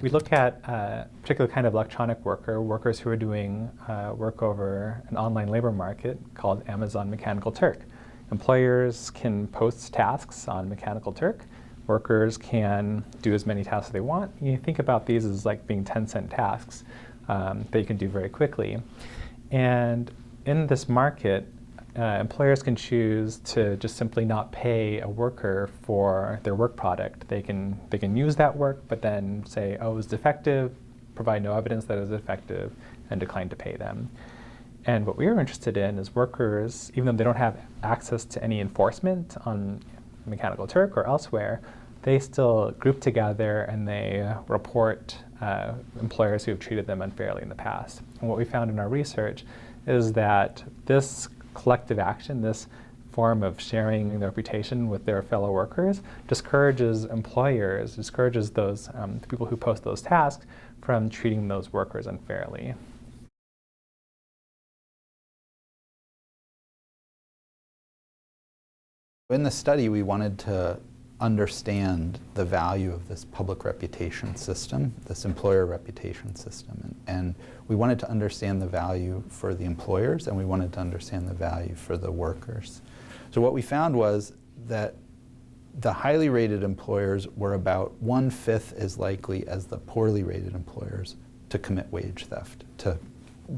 We look at a particular kind of electronic worker, workers who are doing work over an online labor market called Amazon Mechanical Turk. Employers can post tasks on Mechanical Turk. Workers can do as many tasks as they want. You think about these as like being 10-cent tasks that you can do very quickly. And in this market, employers can choose to just simply not pay a worker for their work product. They can use that work, but then say, oh, it was defective, provide no evidence that it was effective, and decline to pay them. And what we were interested in is workers, even though they don't have access to any enforcement on Mechanical Turk or elsewhere, they still group together and they report employers who have treated them unfairly in the past. And what we found in our research is that this collective action, this form of sharing the reputation with their fellow workers, discourages employers, discourages those people who post those tasks from treating those workers unfairly. In the study, we wanted to understand the value of this public reputation system, this employer reputation system. And we wanted to understand the value for the employers, and we wanted to understand the value for the workers. So what we found was that the highly rated employers were about 1/5 as likely as the poorly rated employers to commit wage theft, to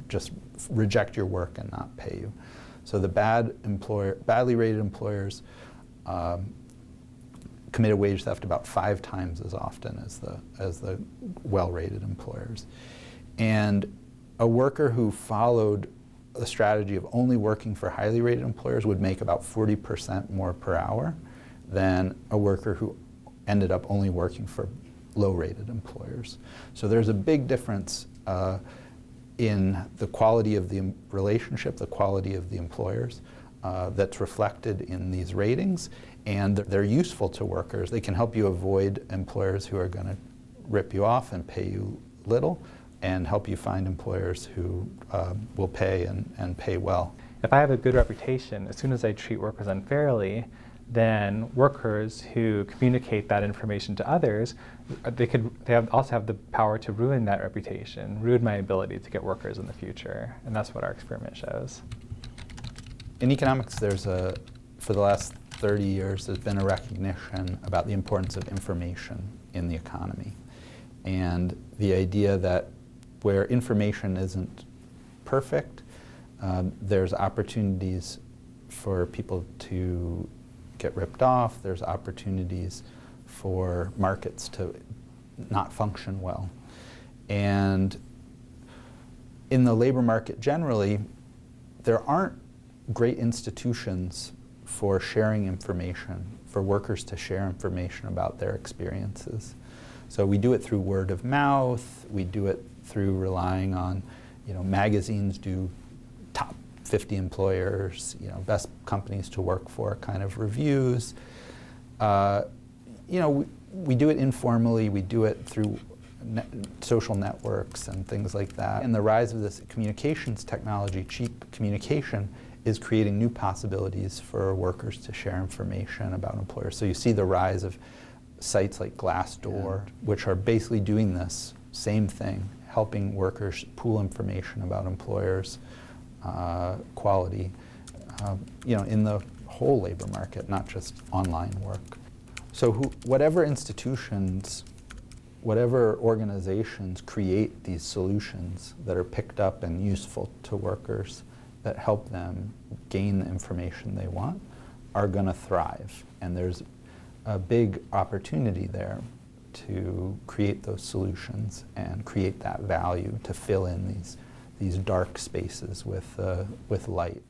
just reject your work and not pay you. So the badly rated employers committed wage theft about 5 times as often as the well-rated employers. And a worker who followed a strategy of only working for highly rated employers would make about 40% more per hour than a worker who ended up only working for low-rated employers. So there's a big difference in the quality of the relationship, the quality of the employers that's reflected in these ratings, and they're useful to workers. They can help you avoid employers who are going to rip you off and pay you little, and help you find employers who will pay and pay well. If I have a good reputation, as soon as I treat workers unfairly, then workers who communicate that information to others, they also have the power to ruin that reputation, ruin my ability to get workers in the future. And that's what our experiment shows. In economics, for the last 30 years, there's been a recognition about the importance of information in the economy. And the idea that where information isn't perfect, there's opportunities for people to get ripped off, there's opportunities for markets to not function well. And in the labor market generally, there aren't great institutions for sharing information, for workers to share information about their experiences. So we do it through word of mouth, we do it through relying on, magazines do top 50 employers, best companies to work for kind of reviews. We do it informally, we do it through social networks and things like that. And the rise of this communications technology, cheap communication, is creating new possibilities for workers to share information about employers. So you see the rise of sites like Glassdoor, which are basically doing this same thing, helping workers pool information about employers' quality, in the whole labor market, not just online work. So whatever institutions, whatever organizations create these solutions that are picked up and useful to workers, that help them gain the information they want, are going to thrive. And there's a big opportunity there to create those solutions and create that value to fill in these dark spaces with light.